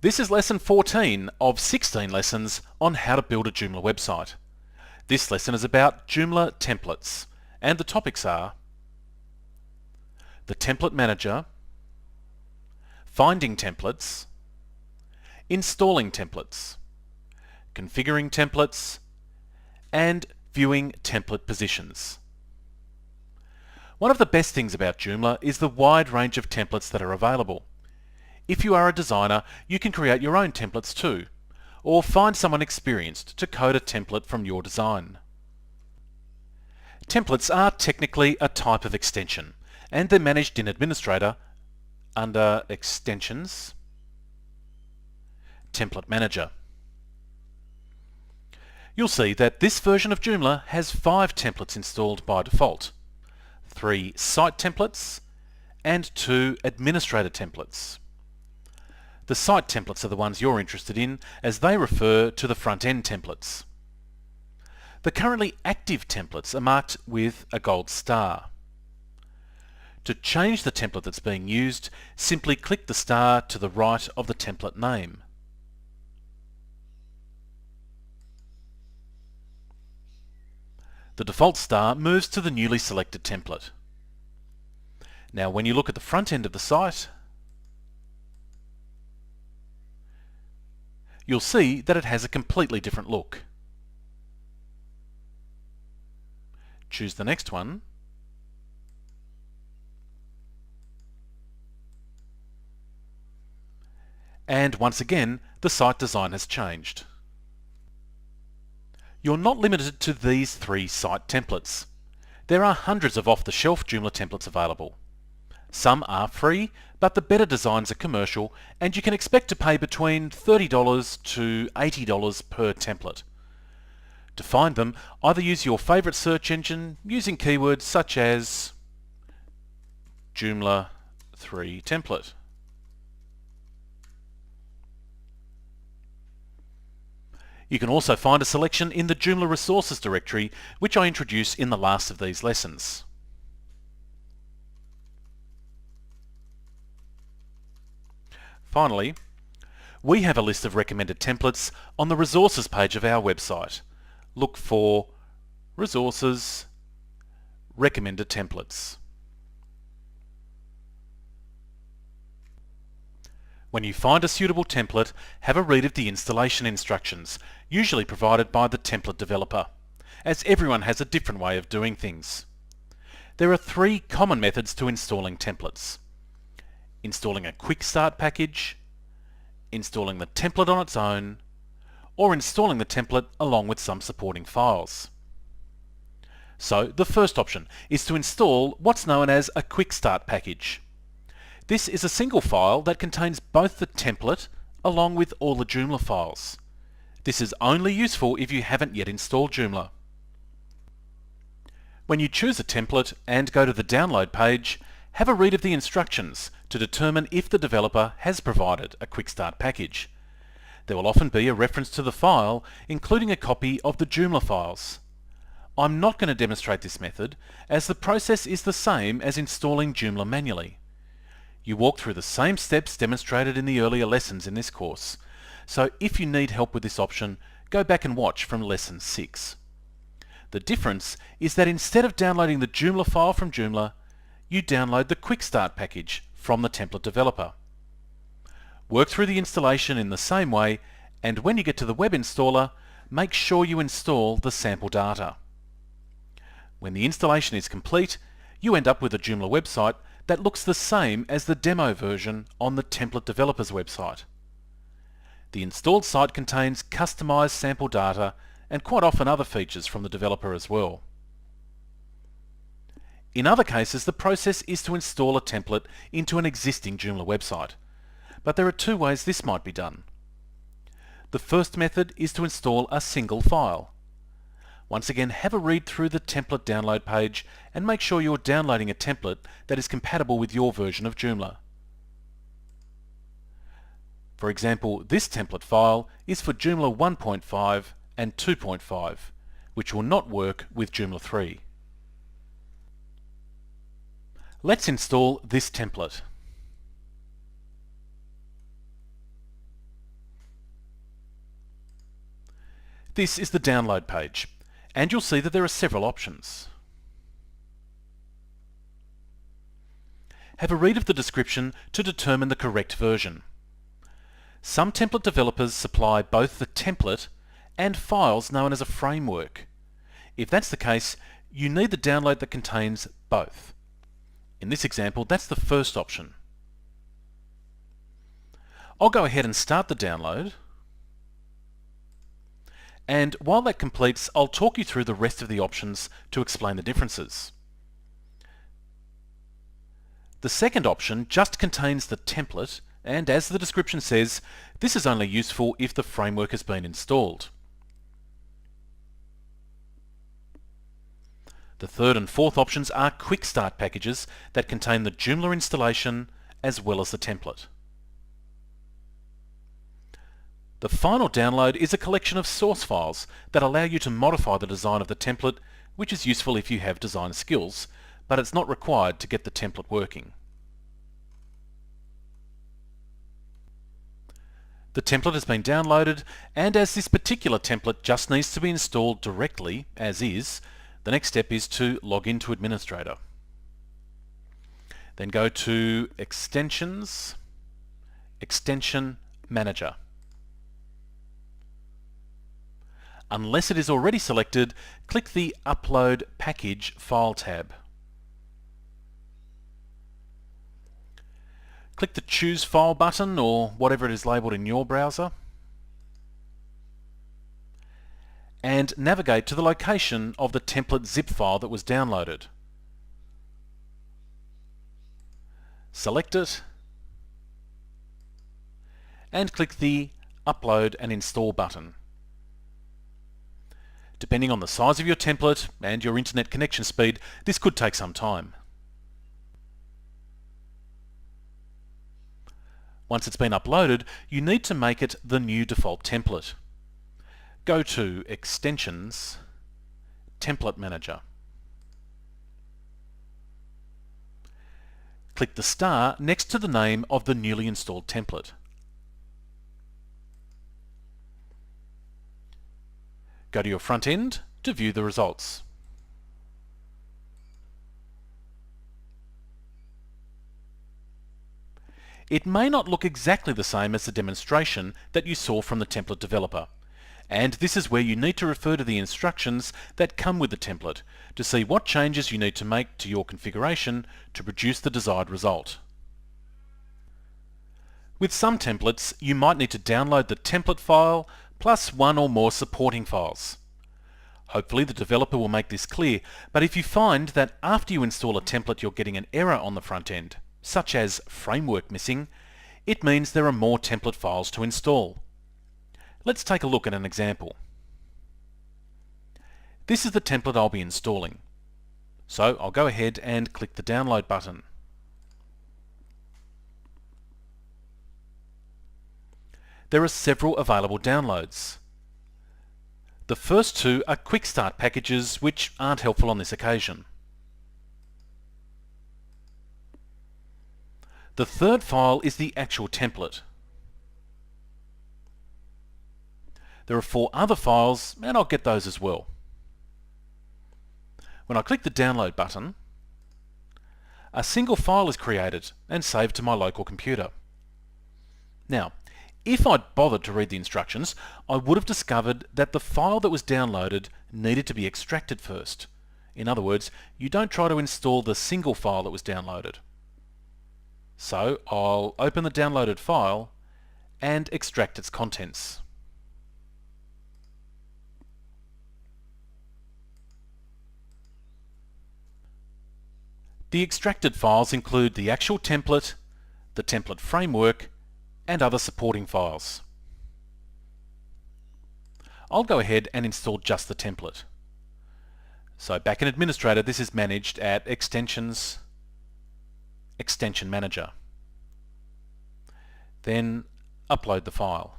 This is lesson 14 of 16 lessons on how to build a Joomla website. This lesson is about Joomla templates, and the topics are the template manager, finding templates, installing templates, configuring templates, and viewing template positions. One of the best things about Joomla is the wide range of templates that are available. If you are a designer, you can create your own templates too, or find someone experienced to code a template from your design. Templates are technically a type of extension, and they're managed in Administrator under Extensions, Template Manager. You'll see that this version of Joomla has 5 templates installed by default, 3 site templates and 2 administrator templates. The site templates are the ones you're interested in, as they refer to the front-end templates. The currently active templates are marked with a gold star. To change the template that's being used, simply click the star to the right of the template name. The default star moves to the newly selected template. Now, when you look at the front end of the site, you'll see that it has a completely different look. Choose the next one, and once again the site design has changed. You're not limited to these 3 site templates. There are hundreds of off-the-shelf Joomla templates available. Some are free, but the better designs are commercial, and you can expect to pay between $30 to $80 per template. To find them, either use your favourite search engine using keywords such as Joomla 3 template. You can also find a selection in the Joomla resources directory, which I introduce in the last of these lessons. Finally, we have a list of recommended templates on the resources page of our website. Look for Resources, Recommended Templates. When you find a suitable template, have a read of the installation instructions, usually provided by the template developer, as everyone has a different way of doing things. There are 3 common methods to installing templates: installing a quick start package, installing the template on its own, or installing the template along with some supporting files. So the first option is to install what's known as a quick start package. This is a single file that contains both the template along with all the Joomla files. This is only useful if you haven't yet installed Joomla. When you choose a template and go to the download page, have a read of the instructions to determine if the developer has provided a quick start package. There will often be a reference to the file, including a copy of the Joomla files. I'm not going to demonstrate this method, as the process is the same as installing Joomla manually. You walk through the same steps demonstrated in the earlier lessons in this course, so if you need help with this option, go back and watch from lesson 6. The difference is that instead of downloading the Joomla file from Joomla, you download the quick start package from the template developer. Work through the installation in the same way, and when you get to the web installer, make sure you install the sample data. When the installation is complete, you end up with a Joomla website that looks the same as the demo version on the template developer's website. The installed site contains customized sample data and quite often other features from the developer as well. In other cases, the process is to install a template into an existing Joomla website, but there are 2 ways this might be done. The first method is to install a single file. Once again, have a read through the template download page and make sure you're downloading a template that is compatible with your version of Joomla. For example, this template file is for Joomla 1.5 and 2.5, which will not work with Joomla 3. Let's install this template. This is the download page, and you'll see that there are several options. Have a read of the description to determine the correct version. Some template developers supply both the template and files known as a framework. If that's the case, you need the download that contains both. In this example, that's the first option. I'll go ahead and start the download. And while that completes, I'll talk you through the rest of the options to explain the differences. The second option just contains the template, and as the description says, this is only useful if the framework has been installed. The third and fourth options are quick start packages that contain the Joomla installation as well as the template. The final download is a collection of source files that allow you to modify the design of the template, which is useful if you have design skills, but it's not required to get the template working. The template has been downloaded, and as this particular template just needs to be installed directly, as is, the next step is to log into Administrator. Then go to Extensions, Extension Manager. Unless it is already selected, click the Upload Package File tab. Click the Choose File button, or whatever it is labelled in your browser, and navigate to the location of the template zip file that was downloaded. Select it, and click the Upload and Install button. Depending on the size of your template and your internet connection speed, this could take some time. Once it's been uploaded, you need to make it the new default template. Go to Extensions, Template Manager. Click the star next to the name of the newly installed template. Go to your front end to view the results. It may not look exactly the same as the demonstration that you saw from the template developer, and this is where you need to refer to the instructions that come with the template to see what changes you need to make to your configuration to produce the desired result. With some templates, you might need to download the template file plus one or more supporting files. Hopefully the developer will make this clear, but if you find that after you install a template you're getting an error on the front end, such as framework missing, it means there are more template files to install. Let's take a look at an example. This is the template I'll be installing. So I'll go ahead and click the download button. There are several available downloads. The first two are quick start packages which aren't helpful on this occasion. The third file is the actual template. There are 4 other files, and I'll get those as well. When I click the download button, a single file is created and saved to my local computer. Now, if I'd bothered to read the instructions, I would have discovered that the file that was downloaded needed to be extracted first. In other words, you don't try to install the single file that was downloaded. So I'll open the downloaded file and extract its contents. The extracted files include the actual template, the template framework, and other supporting files. I'll go ahead and install just the template. So back in Administrator, this is managed at Extensions, Extension Manager. Then upload the file.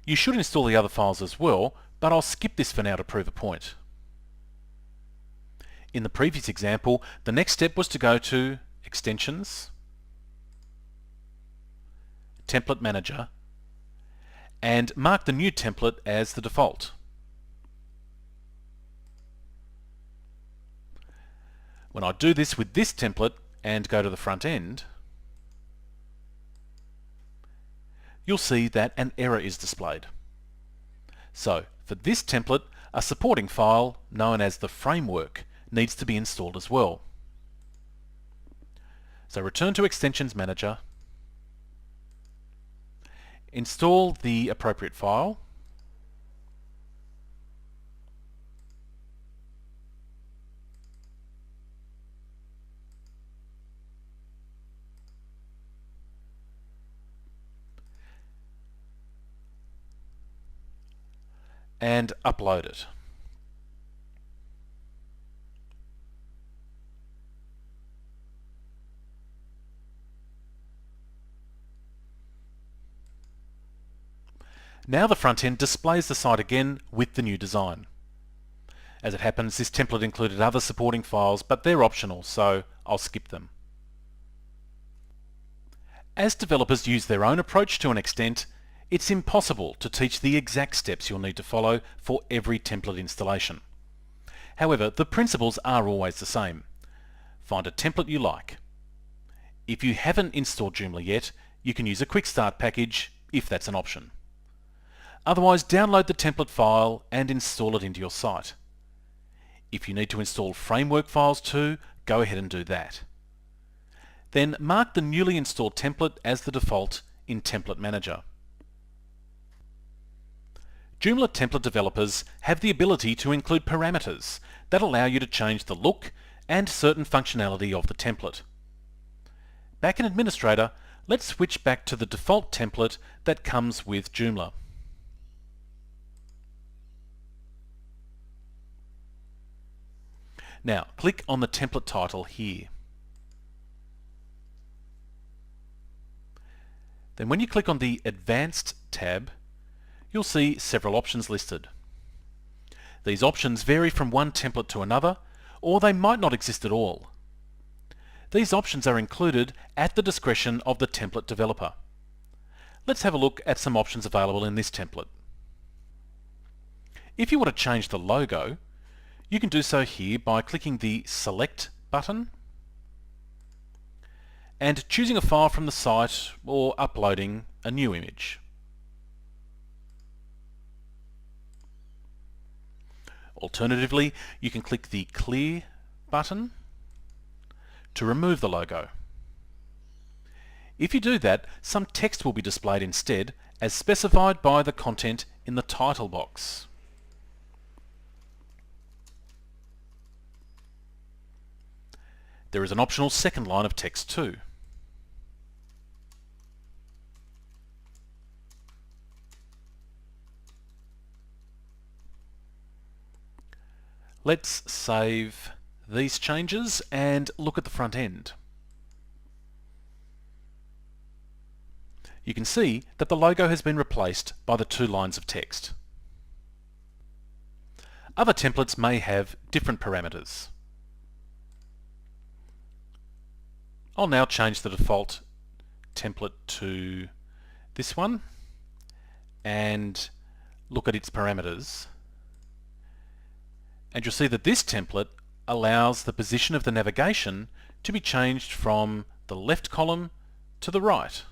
You should install the other files as well, but I'll skip this for now to prove a point. In the previous example, the next step was to go to Extensions, Template Manager, and mark the new template as the default. When I do this with this template and go to the front end, you'll see that an error is displayed. So, for this template, a supporting file known as the framework needs to be installed as well. So return to Extensions Manager, install the appropriate file, and upload it. Now the front end displays the site again with the new design. As it happens, this template included other supporting files, but they're optional, so I'll skip them. As developers use their own approach to an extent, it's impossible to teach the exact steps you'll need to follow for every template installation. However, the principles are always the same. Find a template you like. If you haven't installed Joomla yet, you can use a quick start package if that's an option. Otherwise, download the template file and install it into your site. If you need to install framework files too, go ahead and do that. Then mark the newly installed template as the default in Template Manager. Joomla template developers have the ability to include parameters that allow you to change the look and certain functionality of the template. Back in Administrator, let's switch back to the default template that comes with Joomla. Now, click on the template title here. Then when you click on the Advanced tab, you'll see several options listed. These options vary from one template to another, or they might not exist at all. These options are included at the discretion of the template developer. Let's have a look at some options available in this template. If you want to change the logo, you can do so here by clicking the Select button and choosing a file from the site or uploading a new image. Alternatively, you can click the Clear button to remove the logo. If you do that, some text will be displayed instead, as specified by the content in the title box. There is an optional second line of text too. Let's save these changes and look at the front end. You can see that the logo has been replaced by the 2 lines of text. Other templates may have different parameters. I'll now change the default template to this one and look at its parameters. And you'll see that this template allows the position of the navigation to be changed from the left column to the right.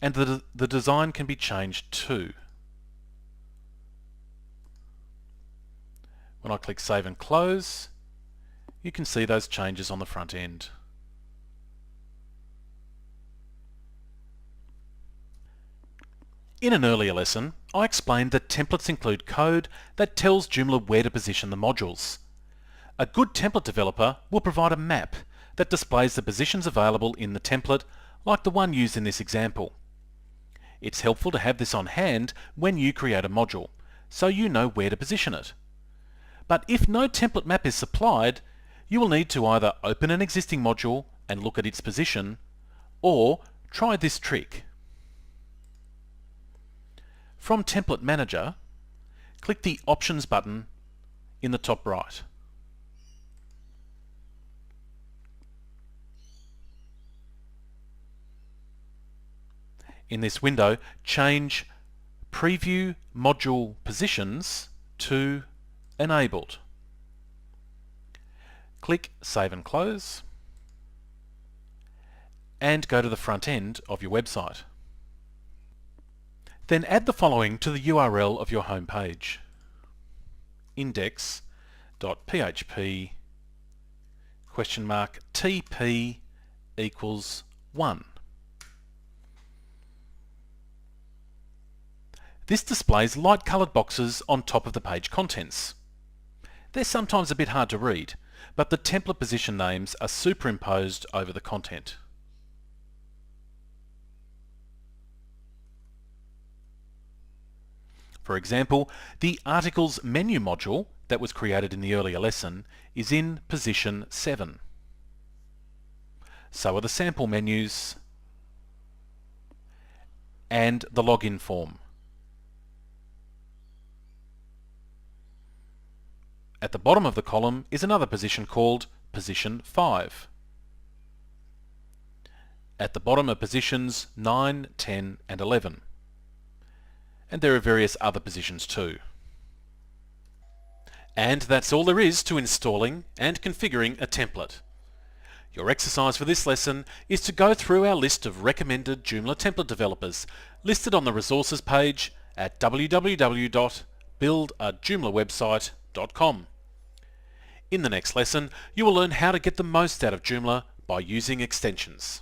And the design can be changed too. When I click Save and Close, you can see those changes on the front end. In an earlier lesson, I explained that templates include code that tells Joomla where to position the modules. A good template developer will provide a map that displays the positions available in the template, like the one used in this example. It's helpful to have this on hand when you create a module, so you know where to position it. But if no template map is supplied, you will need to either open an existing module and look at its position, or try this trick. From Template Manager, click the Options button in the top right. In this window, change Preview Module Positions to Enabled. Click Save and Close, and go to the front end of your website. Then add the following to the URL of your home page: index.php $TP equals 1. This displays light-coloured boxes on top of the page contents. They're sometimes a bit hard to read, but the template position names are superimposed over the content. For example, the Articles menu module that was created in the earlier lesson is in position 7. So are the sample menus and the login form. At the bottom of the column is another position called position 5. At the bottom are positions 9, 10 and 11. And there are various other positions too. And that's all there is to installing and configuring a template. Your exercise for this lesson is to go through our list of recommended Joomla template developers listed on the resources page at www.buildajoomlawebsite.com. In the next lesson, you will learn how to get the most out of Joomla by using extensions.